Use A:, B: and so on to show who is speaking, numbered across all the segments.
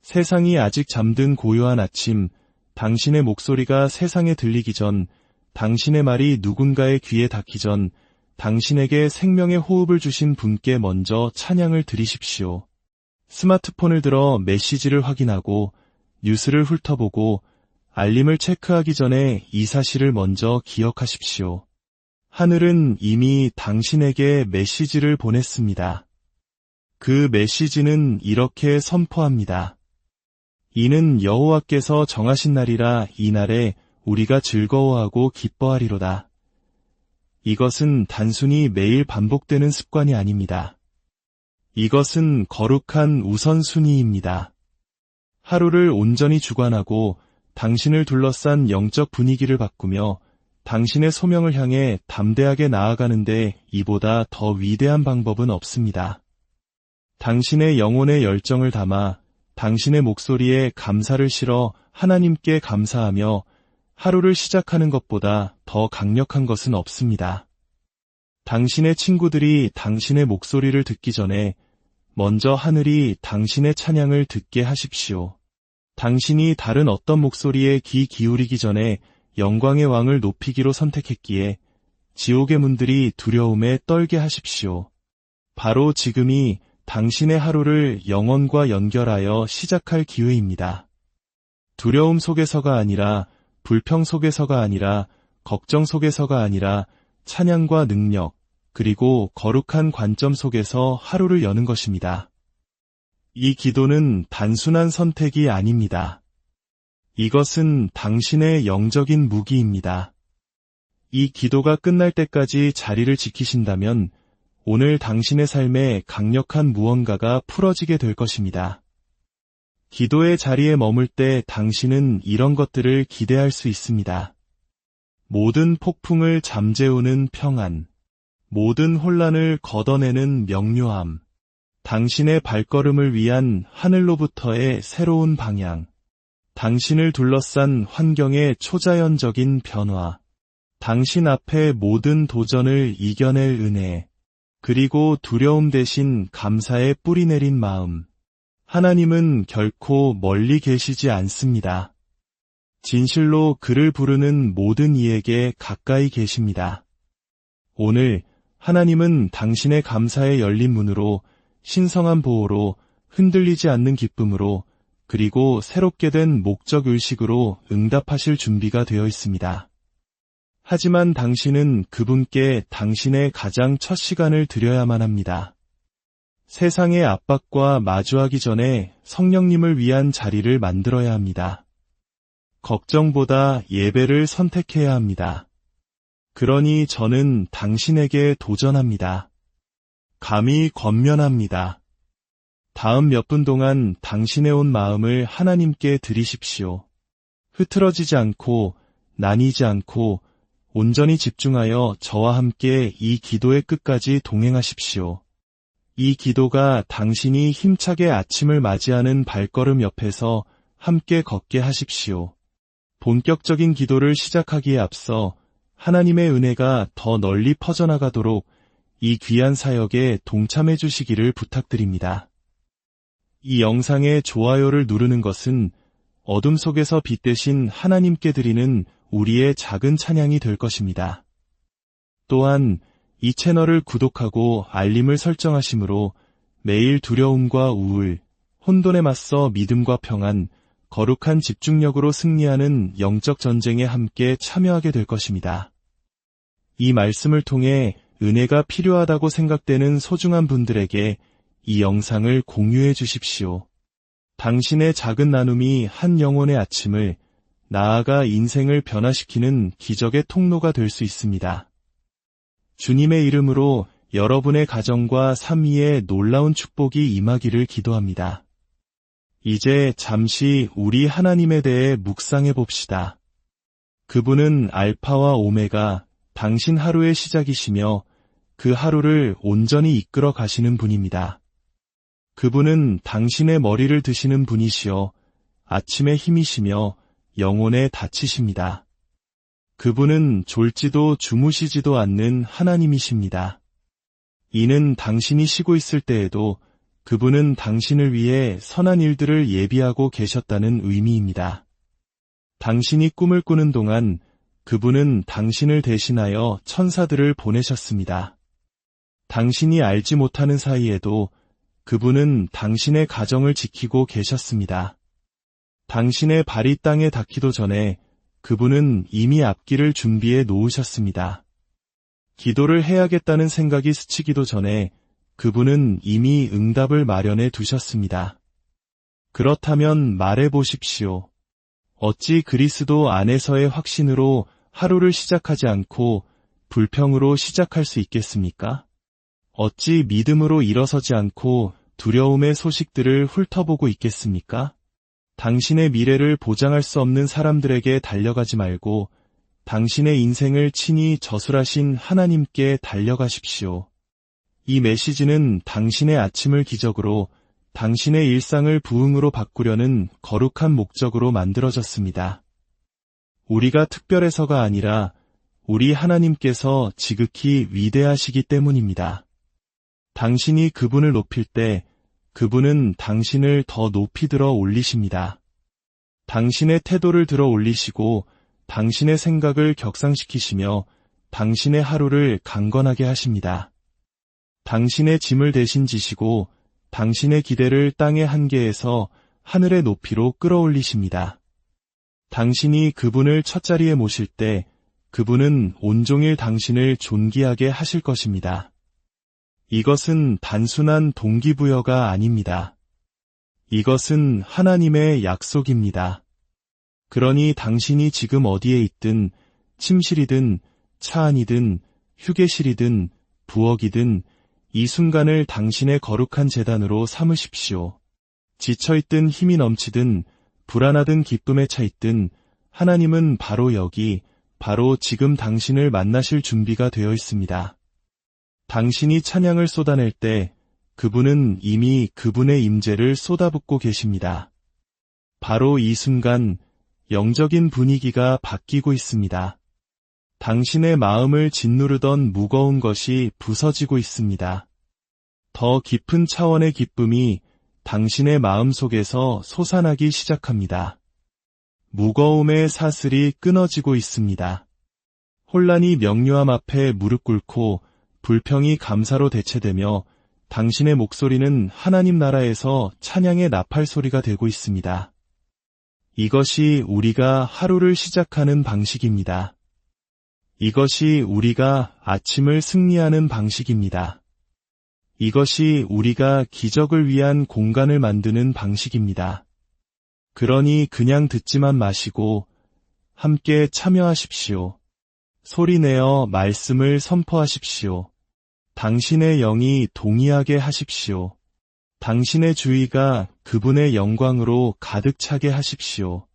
A: 세상이 아직 잠든 고요한 아침, 당신의 목소리가 세상에 들리기 전, 당신의 말이 누군가의 귀에 닿기 전, 당신에게 생명의 호흡을 주신 분께 먼저 찬양을 드리십시오. 스마트폰을 들어 메시지를 확인하고, 뉴스를 훑어보고, 알림을 체크하기 전에 이 사실을 먼저 기억하십시오. 하늘은 이미 당신에게 메시지를 보냈습니다. 그 메시지는 이렇게 선포합니다. 이는 여호와께서 정하신 날이라 이 날에 우리가 즐거워하고 기뻐하리로다. 이것은 단순히 매일 반복되는 습관이 아닙니다. 이것은 거룩한 우선순위입니다. 하루를 온전히 주관하고 당신을 둘러싼 영적 분위기를 바꾸며 당신의 소명을 향해 담대하게 나아가는데 이보다 더 위대한 방법은 없습니다. 당신의 영혼의 열정을 담아 당신의 목소리에 감사를 실어 하나님께 감사하며 하루를 시작하는 것보다 더 강력한 것은 없습니다. 당신의 친구들이 당신의 목소리를 듣기 전에 먼저 하늘이 당신의 찬양을 듣게 하십시오. 당신이 다른 어떤 목소리에 귀 기울이기 전에 영광의 왕을 높이기로 선택했기에 지옥의 문들이 두려움에 떨게 하십시오. 바로 지금이 당신의 하루를 영원과 연결하여 시작할 기회입니다. 두려움 속에서가 아니라, 불평 속에서가 아니라, 걱정 속에서가 아니라 찬양과 능력, 그리고 거룩한 관점 속에서 하루를 여는 것입니다. 이 기도는 단순한 선택이 아닙니다. 이것은 당신의 영적인 무기입니다. 이 기도가 끝날 때까지 자리를 지키신다면 오늘 당신의 삶에 강력한 무언가가 풀어지게 될 것입니다. 기도의 자리에 머물 때 당신은 이런 것들을 기대할 수 있습니다. 모든 폭풍을 잠재우는 평안, 모든 혼란을 걷어내는 명료함, 당신의 발걸음을 위한 하늘로부터의 새로운 방향, 당신을 둘러싼 환경의 초자연적인 변화, 당신 앞의 모든 도전을 이겨낼 은혜, 그리고 두려움 대신 감사의 뿌리 내린 마음. 하나님은 결코 멀리 계시지 않습니다. 진실로 그를 부르는 모든 이에게 가까이 계십니다. 오늘 하나님은 당신의 감사에 열린 문으로, 신성한 보호로, 흔들리지 않는 기쁨으로, 그리고 새롭게 된 목적 의식으로 응답하실 준비가 되어 있습니다. 하지만 당신은 그분께 당신의 가장 첫 시간을 드려야만 합니다. 세상의 압박과 마주하기 전에 성령님을 위한 자리를 만들어야 합니다. 걱정보다 예배를 선택해야 합니다. 그러니 저는 당신에게 도전합니다. 감히 권면합니다. 다음 몇 분 동안 당신의 온 마음을 하나님께 드리십시오. 흐트러지지 않고, 나뉘지 않고, 온전히 집중하여 저와 함께 이 기도의 끝까지 동행하십시오. 이 기도가 당신이 힘차게 아침을 맞이하는 발걸음 옆에서 함께 걷게 하십시오. 본격적인 기도를 시작하기에 앞서 하나님의 은혜가 더 널리 퍼져나가도록 이 귀한 사역에 동참해 주시기를 부탁드립니다. 이 영상에 좋아요를 누르는 것은 어둠 속에서 빛 대신 하나님께 드리는 우리의 작은 찬양이 될 것입니다. 또한 이 채널을 구독하고 알림을 설정하심으로 매일 두려움과 우울, 혼돈에 맞서 믿음과 평안, 거룩한 집중력으로 승리하는 영적 전쟁에 함께 참여하게 될 것입니다. 이 말씀을 통해 은혜가 필요하다고 생각되는 소중한 분들에게 이 영상을 공유해 주십시오. 당신의 작은 나눔이 한 영혼의 아침을, 나아가 인생을 변화시키는 기적의 통로가 될 수 있습니다. 주님의 이름으로 여러분의 가정과 삶 위에 놀라운 축복이 임하기를 기도합니다. 이제 잠시 우리 하나님에 대해 묵상해 봅시다. 그분은 알파와 오메가, 당신 하루의 시작이시며 그 하루를 온전히 이끌어 가시는 분입니다. 그분은 당신의 머리를 드시는 분이시여 아침의 힘이시며 영혼의 닻이십니다. 그분은 졸지도 주무시지도 않는 하나님이십니다. 이는 당신이 쉬고 있을 때에도 그분은 당신을 위해 선한 일들을 예비하고 계셨다는 의미입니다. 당신이 꿈을 꾸는 동안 그분은 당신을 대신하여 천사들을 보내셨습니다. 당신이 알지 못하는 사이에도 그분은 당신의 가정을 지키고 계셨습니다. 당신의 발이 땅에 닿기도 전에 그분은 이미 앞길을 준비해 놓으셨습니다. 기도를 해야겠다는 생각이 스치기도 전에 그분은 이미 응답을 마련해 두셨습니다. 그렇다면 말해 보십시오. 어찌 그리스도 안에서의 확신으로 하루를 시작하지 않고 불평으로 시작할 수 있겠습니까? 어찌 믿음으로 일어서지 않고 두려움의 소식들을 훑어보고 있겠습니까? 당신의 미래를 보장할 수 없는 사람들에게 달려가지 말고 당신의 인생을 친히 저술하신 하나님께 달려가십시오. 이 메시지는 당신의 아침을 기적으로, 당신의 일상을 부흥으로 바꾸려는 거룩한 목적으로 만들어졌습니다. 우리가 특별해서가 아니라 우리 하나님께서 지극히 위대하시기 때문입니다. 당신이 그분을 높일 때 그분은 당신을 더 높이 들어 올리십니다. 당신의 태도를 들어 올리시고 당신의 생각을 격상시키시며 당신의 하루를 강건하게 하십니다. 당신의 짐을 대신 지시고 당신의 기대를 땅의 한계에서 하늘의 높이로 끌어올리십니다. 당신이 그분을 첫자리에 모실 때 그분은 온종일 당신을 존귀하게 하실 것입니다. 이것은 단순한 동기부여가 아닙니다. 이것은 하나님의 약속입니다. 그러니 당신이 지금 어디에 있든, 침실이든, 차 안이든, 휴게실이든, 부엌이든, 이 순간을 당신의 거룩한 제단으로 삼으십시오. 지쳐있든 힘이 넘치든, 불안하든 기쁨에 차있든, 하나님은 바로 여기, 바로 지금 당신을 만나실 준비가 되어 있습니다. 당신이 찬양을 쏟아낼 때 그분은 이미 그분의 임재를 쏟아붓고 계십니다. 바로 이 순간 영적인 분위기가 바뀌고 있습니다. 당신의 마음을 짓누르던 무거운 것이 부서지고 있습니다. 더 깊은 차원의 기쁨이 당신의 마음속에서 솟아나기 시작합니다. 무거움의 사슬이 끊어지고 있습니다. 혼란이 명료함 앞에 무릎 꿇고 불평이 감사로 대체되며 당신의 목소리는 하나님 나라에서 찬양의 나팔 소리가 되고 있습니다. 이것이 우리가 하루를 시작하는 방식입니다. 이것이 우리가 아침을 승리하는 방식입니다. 이것이 우리가 기적을 위한 공간을 만드는 방식입니다. 그러니 그냥 듣지만 마시고 함께 참여하십시오. 소리내어 말씀을 선포하십시오. 당신의 영이 동의하게 하십시오. 당신의 주의가 그분의 영광으로 가득 차게 하십시오.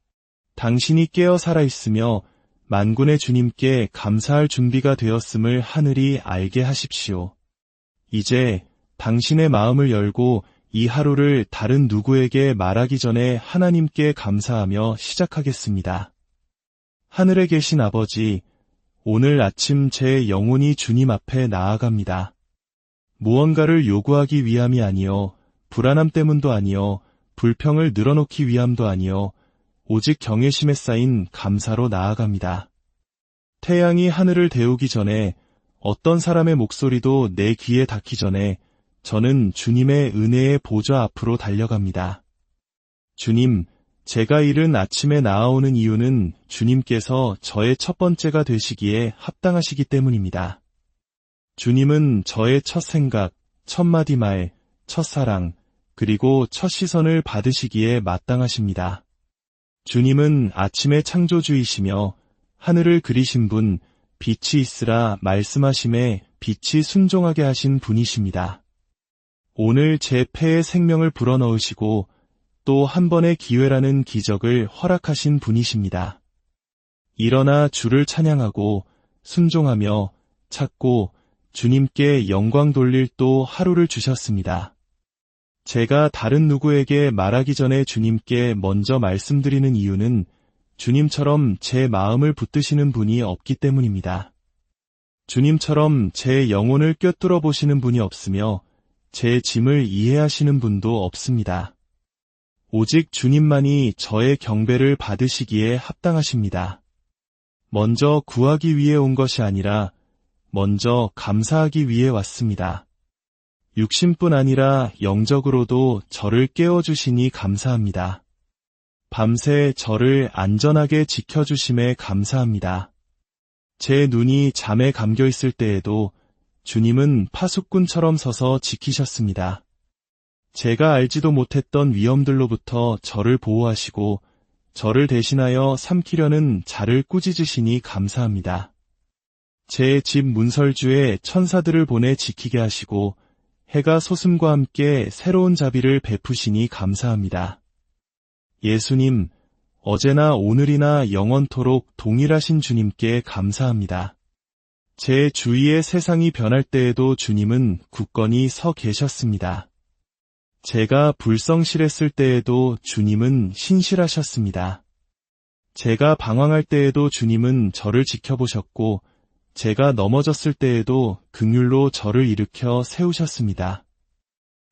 A: 당신이 깨어 살아있으며 만군의 주님께 감사할 준비가 되었음을 하늘이 알게 하십시오. 이제 당신의 마음을 열고 이 하루를 다른 누구에게 말하기 전에 하나님께 감사하며 시작하겠습니다. 하늘에 계신 아버지, 오늘 아침 제 영혼이 주님 앞에 나아갑니다. 무언가를 요구하기 위함이 아니요, 불안함 때문도 아니요, 불평을 늘어놓기 위함도 아니요, 오직 경외심에 쌓인 감사로 나아갑니다. 태양이 하늘을 데우기 전에, 어떤 사람의 목소리도 내 귀에 닿기 전에 저는 주님의 은혜의 보좌 앞으로 달려갑니다. 주님, 제가 이른 아침에 나아오는 이유는 주님께서 저의 첫 번째가 되시기에 합당하시기 때문입니다. 주님은 저의 첫 생각, 첫 마디 말, 첫 사랑, 그리고 첫 시선을 받으시기에 마땅하십니다. 주님은 아침의 창조주이시며 하늘을 그리신 분, 빛이 있으라 말씀하심에 빛이 순종하게 하신 분이십니다. 오늘 제 폐에 생명을 불어넣으시고 또 한 번의 기회라는 기적을 허락하신 분이십니다. 일어나 주를 찬양하고 순종하며 찾고 주님께 영광 돌릴 또 하루를 주셨습니다. 제가 다른 누구에게 말하기 전에 주님께 먼저 말씀드리는 이유는 주님처럼 제 마음을 붙드시는 분이 없기 때문입니다. 주님처럼 제 영혼을 꿰뚫어 보시는 분이 없으며 제 짐을 이해하시는 분도 없습니다. 오직 주님만이 저의 경배를 받으시기에 합당하십니다. 먼저 구하기 위해 온 것이 아니라 먼저 감사하기 위해 왔습니다. 육신뿐 아니라 영적으로도 저를 깨워주시니 감사합니다. 밤새 저를 안전하게 지켜주심에 감사합니다. 제 눈이 잠에 감겨 있을 때에도 주님은 파수꾼처럼 서서 지키셨습니다. 제가 알지도 못했던 위험들로부터 저를 보호하시고 저를 대신하여 삼키려는 자를 꾸짖으시니 감사합니다. 제 집 문설주에 천사들을 보내 지키게 하시고 해가 솟음과 함께 새로운 자비를 베푸시니 감사합니다. 예수님, 어제나 오늘이나 영원토록 동일하신 주님께 감사합니다. 제 주위의 세상이 변할 때에도 주님은 굳건히 서 계셨습니다. 제가 불성실했을 때에도 주님은 신실하셨습니다. 제가 방황할 때에도 주님은 저를 지켜보셨고 제가 넘어졌을 때에도 긍휼로 저를 일으켜 세우셨습니다.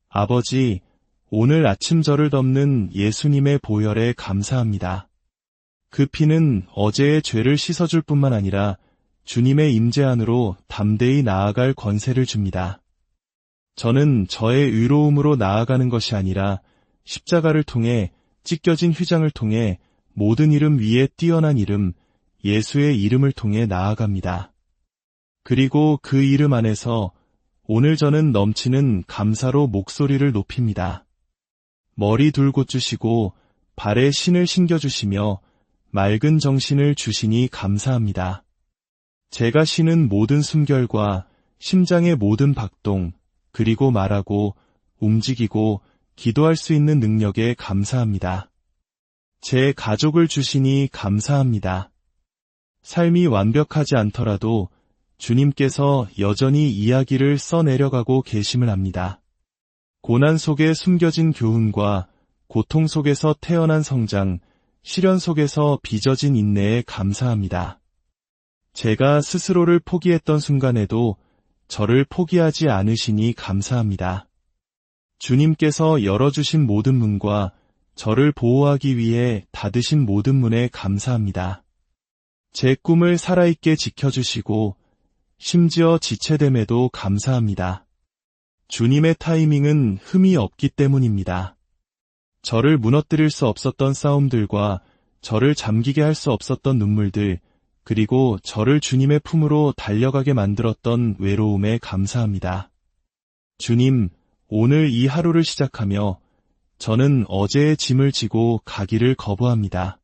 A: 아버지, 오늘 아침 저를 덮는 예수님의 보혈에 감사합니다. 그 피는 어제의 죄를 씻어줄 뿐만 아니라 주님의 임재 안으로 담대히 나아갈 권세를 줍니다. 저는 저의 의로움으로 나아가는 것이 아니라 십자가를 통해 찢겨진 휘장을 통해 모든 이름 위에 뛰어난 이름, 예수의 이름을 통해 나아갑니다. 그리고 그 이름 안에서 오늘 저는 넘치는 감사로 목소리를 높입니다. 머리 둘 고주시고 발에 신을 신겨주시며 맑은 정신을 주시니 감사합니다. 제가 쉬는 모든 숨결과 심장의 모든 박동, 그리고 말하고 움직이고 기도할 수 있는 능력에 감사합니다. 제 가족을 주시니 감사합니다. 삶이 완벽하지 않더라도 주님께서 여전히 이야기를 써내려가고 계심을 압니다. 고난 속에 숨겨진 교훈과 고통 속에서 태어난 성장, 시련 속에서 빚어진 인내에 감사합니다. 제가 스스로를 포기했던 순간에도 저를 포기하지 않으시니 감사합니다. 주님께서 열어주신 모든 문과 저를 보호하기 위해 닫으신 모든 문에 감사합니다. 제 꿈을 살아있게 지켜주시고 심지어 지체됨에도 감사합니다. 주님의 타이밍은 흠이 없기 때문입니다. 저를 무너뜨릴 수 없었던 싸움들과 저를 잠기게 할 수 없었던 눈물들, 그리고 저를 주님의 품으로 달려가게 만들었던 외로움에 감사합니다. 주님, 오늘 이 하루를 시작하며 저는 어제의 짐을 지고 가기를 거부합니다.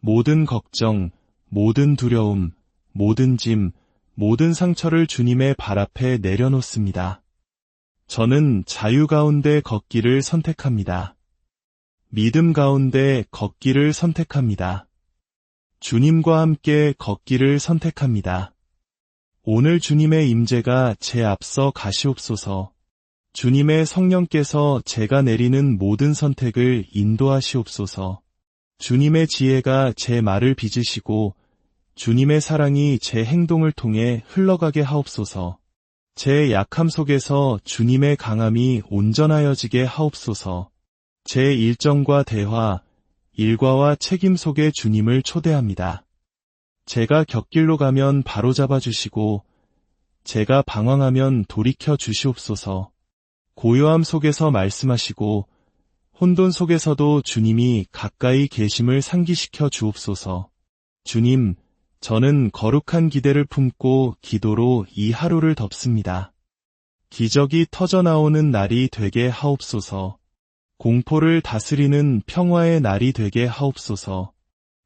A: 모든 걱정, 모든 두려움, 모든 짐, 모든 상처를 주님의 발 앞에 내려놓습니다. 저는 자유 가운데 걷기를 선택합니다. 믿음 가운데 걷기를 선택합니다. 주님과 함께 걷기를 선택합니다. 오늘 주님의 임재가 제 앞서 가시옵소서. 주님의 성령께서 제가 내리는 모든 선택을 인도하시옵소서. 주님의 지혜가 제 말을 빚으시고 주님의 사랑이 제 행동을 통해 흘러가게 하옵소서. 제 약함 속에서 주님의 강함이 온전하여지게 하옵소서. 제 일정과 대화, 일과와 책임 속에 주님을 초대합니다. 제가 곁길로 가면 바로잡아 주시고 제가 방황하면 돌이켜 주시옵소서. 고요함 속에서 말씀하시고 혼돈 속에서도 주님이 가까이 계심을 상기시켜 주옵소서. 주님, 저는 거룩한 기대를 품고 기도로 이 하루를 덮습니다. 기적이 터져나오는 날이 되게 하옵소서. 공포를 다스리는 평화의 날이 되게 하옵소서.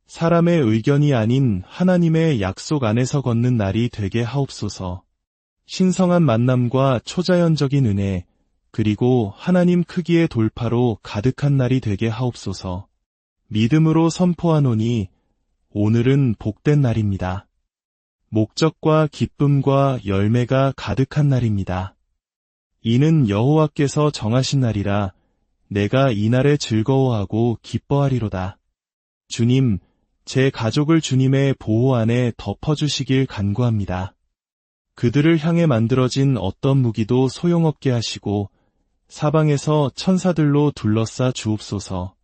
A: 사람의 의견이 아닌 하나님의 약속 안에서 걷는 날이 되게 하옵소서. 신성한 만남과 초자연적인 은혜, 그리고 하나님 크기의 돌파로 가득한 날이 되게 하옵소서. 믿음으로 선포하노니 오늘은 복된 날입니다. 목적과 기쁨과 열매가 가득한 날입니다. 이는 여호와께서 정하신 날이라 내가 이 날에 즐거워하고 기뻐하리로다. 주님, 제 가족을 주님의 보호 안에 덮어주시길 간구합니다. 그들을 향해 만들어진 어떤 무기도 소용없게 하시고 사방에서 천사들로 둘러싸 주옵소서.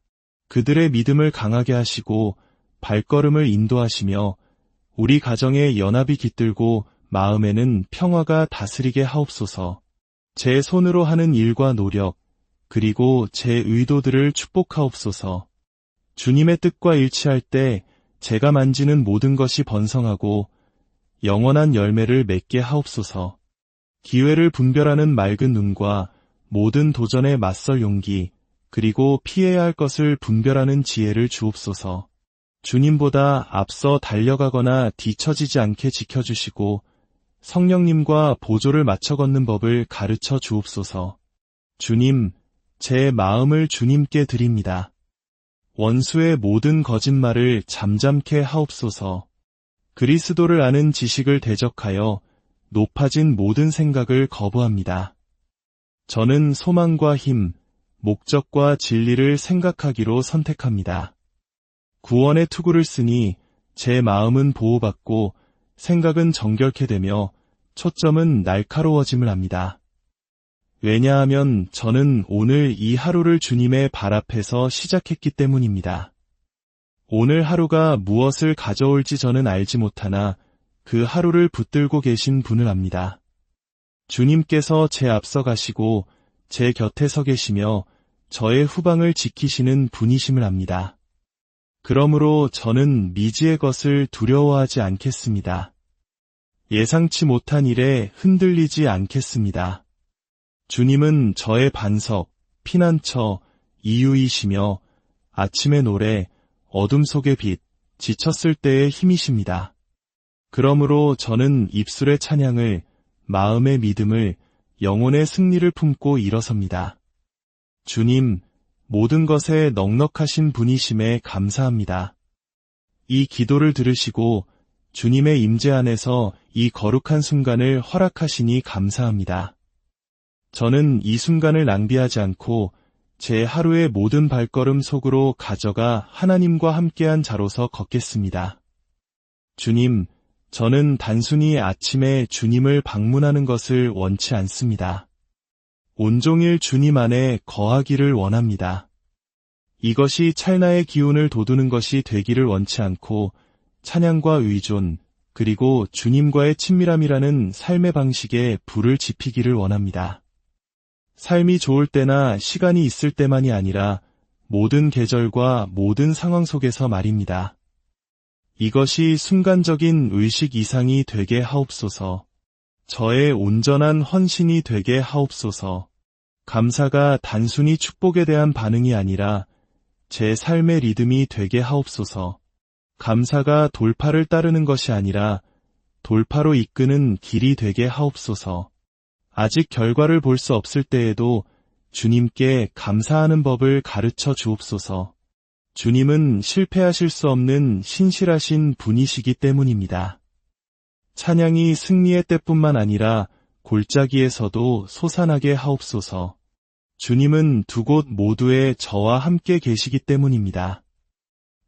A: 그들의 믿음을 강하게 하시고 발걸음을 인도하시며 우리 가정에 연합이 깃들고 마음에는 평화가 다스리게 하옵소서. 제 손으로 하는 일과 노력, 그리고 제 의도들을 축복하옵소서. 주님의 뜻과 일치할 때 제가 만지는 모든 것이 번성하고 영원한 열매를 맺게 하옵소서. 기회를 분별하는 맑은 눈과 모든 도전에 맞설 용기, 그리고 피해야 할 것을 분별하는 지혜를 주옵소서. 주님보다 앞서 달려가거나 뒤처지지 않게 지켜주시고 성령님과 보조를 맞춰 걷는 법을 가르쳐 주옵소서. 주님, 제 마음을 주님께 드립니다. 원수의 모든 거짓말을 잠잠케 하옵소서. 그리스도를 아는 지식을 대적하여 높아진 모든 생각을 거부합니다. 저는 소망과 힘, 목적과 진리를 생각하기로 선택합니다. 구원의 투구를 쓰니 제 마음은 보호받고 생각은 정결케 되며 초점은 날카로워짐을 합니다. 왜냐하면 저는 오늘 이 하루를 주님의 발 앞에서 시작했기 때문입니다. 오늘 하루가 무엇을 가져올지 저는 알지 못하나 그 하루를 붙들고 계신 분을 압니다. 주님께서 제 앞서 가시고 제 곁에 서 계시며 저의 후방을 지키시는 분이심을 압니다. 그러므로 저는 미지의 것을 두려워하지 않겠습니다. 예상치 못한 일에 흔들리지 않겠습니다. 주님은 저의 반석, 피난처, 이유이시며 아침의 노래, 어둠 속의 빛, 지쳤을 때의 힘이십니다. 그러므로 저는 입술의 찬양을, 마음의 믿음을, 영혼의 승리를 품고 일어섭니다. 주님, 모든 것에 넉넉하신 분이심에 감사합니다. 이 기도를 들으시고 주님의 임재 안에서 이 거룩한 순간을 허락하시니 감사합니다. 저는 이 순간을 낭비하지 않고 제 하루의 모든 발걸음 속으로 가져가 하나님과 함께한 자로서 걷겠습니다. 주님, 저는 단순히 아침에 주님을 방문하는 것을 원치 않습니다. 온종일 주님 안에 거하기를 원합니다. 이것이 찰나의 기운을 돋우는 것이 되기를 원치 않고 찬양과 의존, 그리고 주님과의 친밀함이라는 삶의 방식에 불을 지피기를 원합니다. 삶이 좋을 때나 시간이 있을 때만이 아니라 모든 계절과 모든 상황 속에서 말입니다. 이것이 순간적인 의식 이상이 되게 하옵소서. 저의 온전한 헌신이 되게 하옵소서. 감사가 단순히 축복에 대한 반응이 아니라 제 삶의 리듬이 되게 하옵소서. 감사가 돌파를 따르는 것이 아니라 돌파로 이끄는 길이 되게 하옵소서. 아직 결과를 볼 수 없을 때에도 주님께 감사하는 법을 가르쳐 주옵소서. 주님은 실패하실 수 없는 신실하신 분이시기 때문입니다. 찬양이 승리의 때뿐만 아니라 골짜기에서도 솟아나게 하옵소서. 주님은 두 곳 모두에 저와 함께 계시기 때문입니다.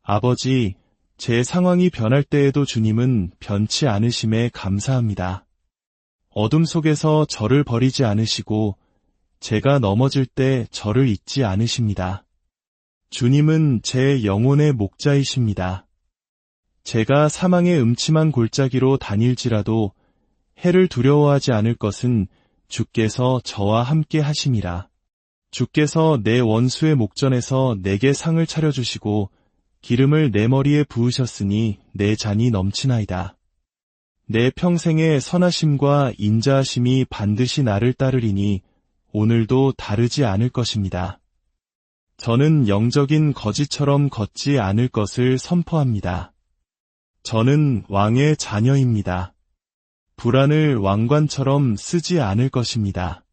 A: 아버지, 제 상황이 변할 때에도 주님은 변치 않으심에 감사합니다. 어둠 속에서 저를 버리지 않으시고 제가 넘어질 때 저를 잊지 않으십니다. 주님은 제 영혼의 목자이십니다. 제가 사망의 음침한 골짜기로 다닐지라도 해를 두려워하지 않을 것은 주께서 저와 함께 하심이라. 주께서 내 원수의 목전에서 내게 상을 차려주시고 기름을 내 머리에 부으셨으니 내 잔이 넘치나이다. 내 평생의 선하심과 인자하심이 반드시 나를 따르리니 오늘도 다르지 않을 것입니다. 저는 영적인 거지처럼 걷지 않을 것을 선포합니다. 저는 왕의 자녀입니다. 불안을 왕관처럼 쓰지 않을 것입니다.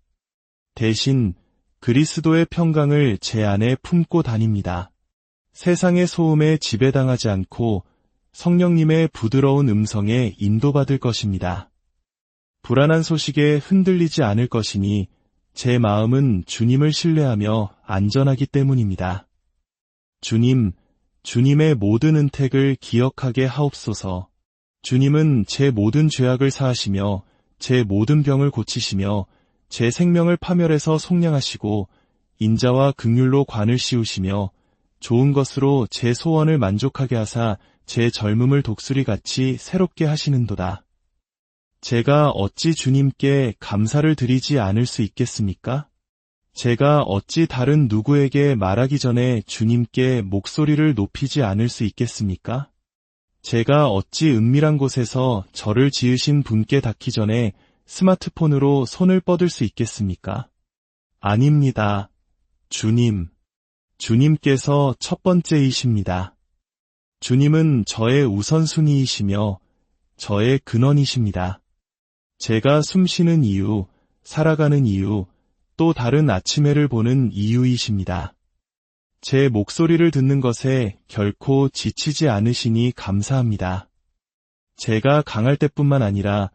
A: 대신 그리스도의 평강을 제 안에 품고 다닙니다. 세상의 소음에 지배당하지 않고 성령님의 부드러운 음성에 인도받을 것입니다. 불안한 소식에 흔들리지 않을 것이니 제 마음은 주님을 신뢰하며 안전하기 때문입니다. 주님, 주님의 모든 은택을 기억하게 하옵소서. 주님은 제 모든 죄악을 사하시며 제 모든 병을 고치시며 제 생명을 파멸해서 속량하시고 인자와 긍휼로 관을 씌우시며 좋은 것으로 제 소원을 만족하게 하사 제 젊음을 독수리같이 새롭게 하시는도다. 제가 어찌 주님께 감사를 드리지 않을 수 있겠습니까? 제가 어찌 다른 누구에게 말하기 전에 주님께 목소리를 높이지 않을 수 있겠습니까? 제가 어찌 은밀한 곳에서 저를 지으신 분께 닿기 전에 스마트폰으로 손을 뻗을 수 있겠습니까? 아닙니다. 주님께서 첫 번째이십니다. 주님은 저의 우선순위이시며 저의 근원이십니다. 제가 숨쉬는 이유, 살아가는 이유, 또 다른 아침해를 보는 이유이십니다. 제 목소리를 듣는 것에 결코 지치지 않으시니 감사합니다. 제가 강할 때뿐만 아니라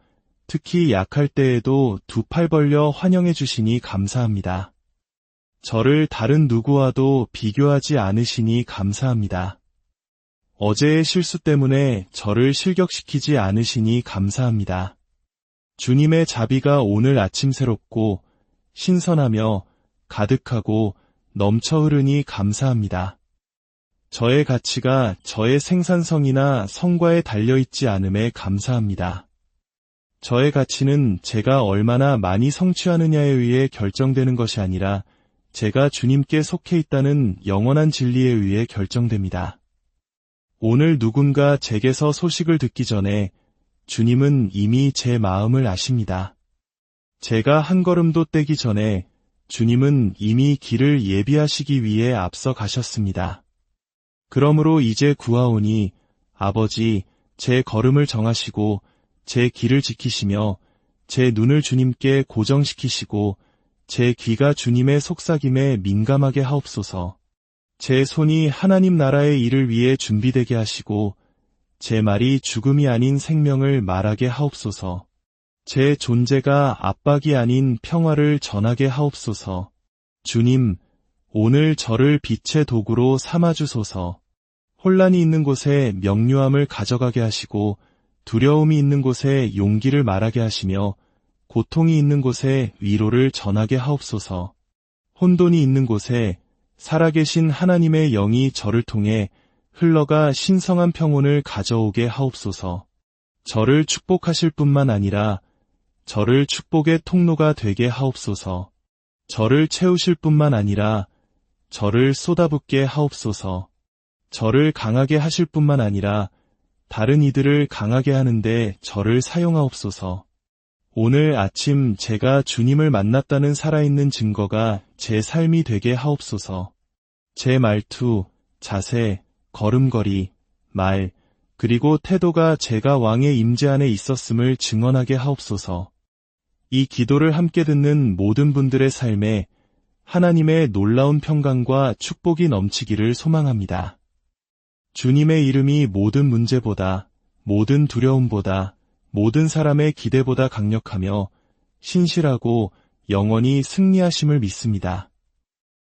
A: 특히 약할 때에도 두 팔 벌려 환영해 주시니 감사합니다. 저를 다른 누구와도 비교하지 않으시니 감사합니다. 어제의 실수 때문에 저를 실격시키지 않으시니 감사합니다. 주님의 자비가 오늘 아침 새롭고 신선하며 가득하고 넘쳐 흐르니 감사합니다. 저의 가치가 저의 생산성이나 성과에 달려있지 않음에 감사합니다. 저의 가치는 제가 얼마나 많이 성취하느냐에 의해 결정되는 것이 아니라 제가 주님께 속해 있다는 영원한 진리에 의해 결정됩니다. 오늘 누군가 제게서 소식을 듣기 전에 주님은 이미 제 마음을 아십니다. 제가 한 걸음도 떼기 전에 주님은 이미 길을 예비하시기 위해 앞서 가셨습니다. 그러므로 이제 구하오니 아버지, 제 걸음을 정하시고 제 길을 지키시며 제 눈을 주님께 고정시키시고 제 귀가 주님의 속삭임에 민감하게 하옵소서. 제 손이 하나님 나라의 일을 위해 준비되게 하시고 제 말이 죽음이 아닌 생명을 말하게 하옵소서. 제 존재가 압박이 아닌 평화를 전하게 하옵소서. 주님, 오늘 저를 빛의 도구로 삼아주소서. 혼란이 있는 곳에 명료함을 가져가게 하시고 두려움이 있는 곳에 용기를 말하게 하시며 고통이 있는 곳에 위로를 전하게 하옵소서. 혼돈이 있는 곳에 살아계신 하나님의 영이 저를 통해 흘러가 신성한 평온을 가져오게 하옵소서. 저를 축복하실 뿐만 아니라 저를 축복의 통로가 되게 하옵소서. 저를 채우실 뿐만 아니라 저를 쏟아붓게 하옵소서. 저를 강하게 하실 뿐만 아니라 다른 이들을 강하게 하는데 저를 사용하옵소서. 오늘 아침 제가 주님을 만났다는 살아있는 증거가 제 삶이 되게 하옵소서. 제 말투, 자세, 걸음걸이, 말, 그리고 태도가 제가 왕의 임재 안에 있었음을 증언하게 하옵소서. 이 기도를 함께 듣는 모든 분들의 삶에 하나님의 놀라운 평강과 축복이 넘치기를 소망합니다. 주님의 이름이 모든 문제보다, 모든 두려움보다, 모든 사람의 기대보다 강력하며 신실하고 영원히 승리하심을 믿습니다.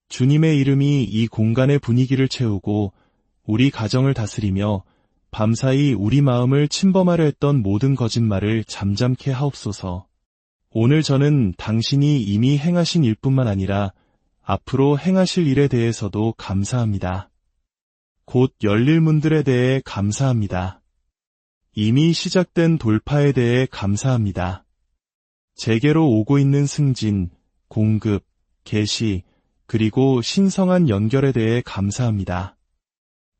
A: 주님의 이름이 이 공간의 분위기를 채우고 우리 가정을 다스리며 밤사이 우리 마음을 침범하려 했던 모든 거짓말을 잠잠케 하옵소서. 오늘 저는 당신이 이미 행하신 일뿐만 아니라 앞으로 행하실 일에 대해서도 감사합니다. 곧 열릴 문들에 대해 감사합니다. 이미 시작된 돌파에 대해 감사합니다. 제게로 오고 있는 승진, 공급, 계시, 그리고 신성한 연결에 대해 감사합니다.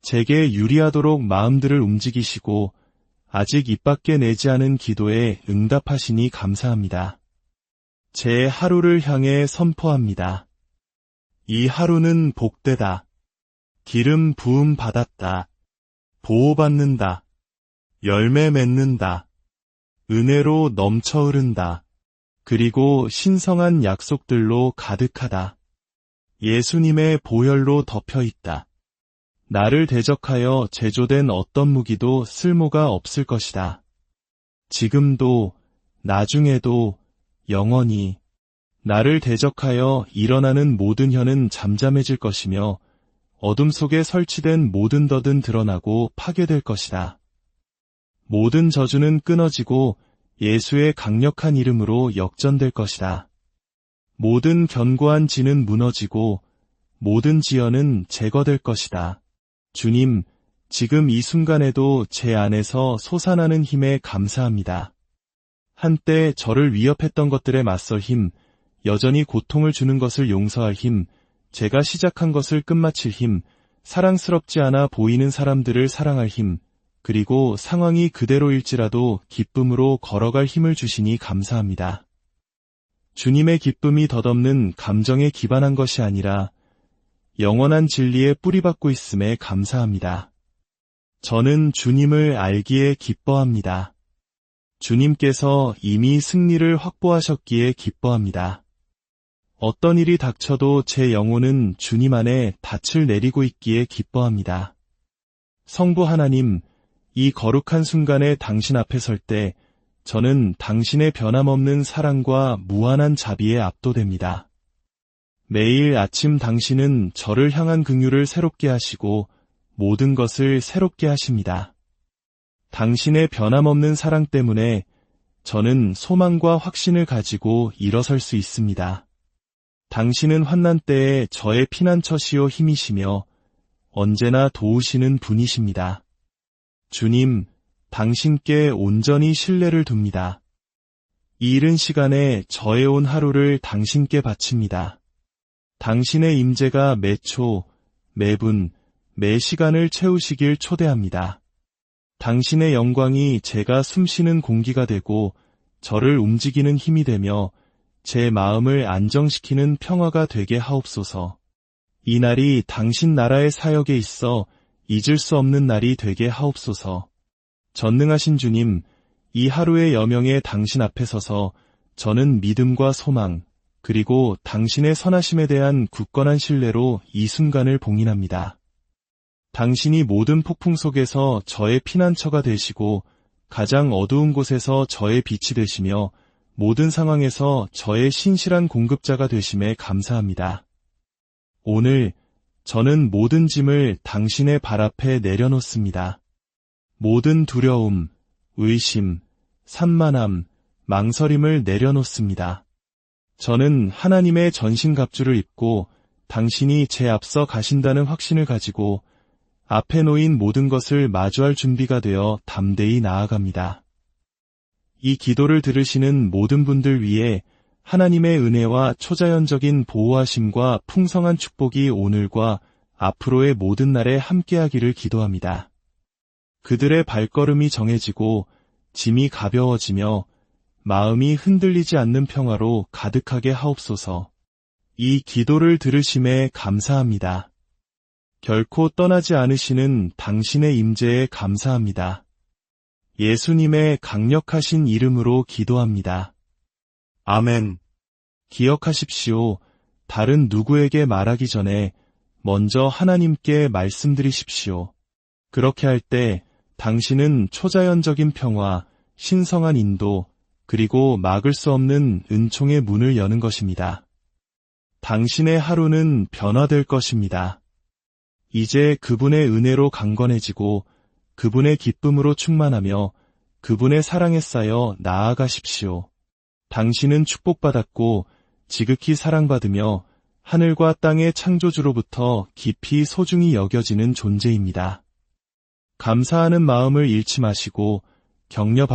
A: 제게 유리하도록 마음들을 움직이시고 아직 입 밖에 내지 않은 기도에 응답하시니 감사합니다. 제 하루를 향해 선포합니다. 이 하루는 복되다. 기름 부음 받았다. 보호받는다. 열매 맺는다. 은혜로 넘쳐 흐른다. 그리고 신성한 약속들로 가득하다. 예수님의 보혈로 덮여 있다. 나를 대적하여 제조된 어떤 무기도 쓸모가 없을 것이다. 지금도, 나중에도, 영원히 나를 대적하여 일어나는 모든 혀는 잠잠해질 것이며 어둠 속에 설치된 모든 덫은 드러나고 파괴될 것이다. 모든 저주는 끊어지고 예수의 강력한 이름으로 역전될 것이다. 모든 견고한 진은 무너지고 모든 지연은 제거될 것이다. 주님, 지금 이 순간에도 제 안에서 솟아나는 힘에 감사합니다. 한때 저를 위협했던 것들에 맞설 힘, 여전히 고통을 주는 것을 용서할 힘, 제가 시작한 것을 끝마칠 힘, 사랑스럽지 않아 보이는 사람들을 사랑할 힘, 그리고 상황이 그대로일지라도 기쁨으로 걸어갈 힘을 주시니 감사합니다. 주님의 기쁨이 덧없는 감정에 기반한 것이 아니라 영원한 진리에 뿌리박고 있음에 감사합니다. 저는 주님을 알기에 기뻐합니다. 주님께서 이미 승리를 확보하셨기에 기뻐합니다. 어떤 일이 닥쳐도 제 영혼은 주님 안에 닻을 내리고 있기에 기뻐합니다. 성부 하나님, 이 거룩한 순간에 당신 앞에 설 때 저는 당신의 변함없는 사랑과 무한한 자비에 압도됩니다. 매일 아침 당신은 저를 향한 긍휼을 새롭게 하시고 모든 것을 새롭게 하십니다. 당신의 변함없는 사랑 때문에 저는 소망과 확신을 가지고 일어설 수 있습니다. 당신은 환난 때에 저의 피난처시요 힘이시며 언제나 도우시는 분이십니다. 주님, 당신께 온전히 신뢰를 둡니다. 이 이른 시간에 저의 온 하루를 당신께 바칩니다. 당신의 임재가 매 초, 매분, 매 시간을 채우시길 초대합니다. 당신의 영광이 제가 숨쉬는 공기가 되고 저를 움직이는 힘이 되며 제 마음을 안정시키는 평화가 되게 하옵소서. 이 날이 당신 나라의 사역에 있어 잊을 수 없는 날이 되게 하옵소서. 전능하신 주님, 이 하루의 여명에 당신 앞에 서서 저는 믿음과 소망, 그리고 당신의 선하심에 대한 굳건한 신뢰로 이 순간을 봉인합니다. 당신이 모든 폭풍 속에서 저의 피난처가 되시고 가장 어두운 곳에서 저의 빛이 되시며 모든 상황에서 저의 신실한 공급자가 되심에 감사합니다. 오늘 저는 모든 짐을 당신의 발 앞에 내려놓습니다. 모든 두려움, 의심, 산만함, 망설임을 내려놓습니다. 저는 하나님의 전신갑주를 입고 당신이 제 앞서 가신다는 확신을 가지고 앞에 놓인 모든 것을 마주할 준비가 되어 담대히 나아갑니다. 이 기도를 들으시는 모든 분들 위해 하나님의 은혜와 초자연적인 보호하심과 풍성한 축복이 오늘과 앞으로의 모든 날에 함께하기를 기도합니다. 그들의 발걸음이 정해지고 짐이 가벼워지며 마음이 흔들리지 않는 평화로 가득하게 하옵소서. 이 기도를 들으심에 감사합니다. 결코 떠나지 않으시는 당신의 임재에 감사합니다. 예수님의 강력하신 이름으로 기도합니다. 아멘. 기억하십시오. 다른 누구에게 말하기 전에 먼저 하나님께 말씀드리십시오. 그렇게 할 때 당신은 초자연적인 평화, 신성한 인도, 그리고 막을 수 없는 은총의 문을 여는 것입니다. 당신의 하루는 변화될 것입니다. 이제 그분의 은혜로 강건해지고 그분의 기쁨으로 충만하며 그분의 사랑에 쌓여 나아가십시오. 당신은 축복받았고 지극히 사랑받으며 하늘과 땅의 창조주로부터 깊이 소중히 여겨지는 존재입니다. 감사하는 마음을 잃지 마시고 격려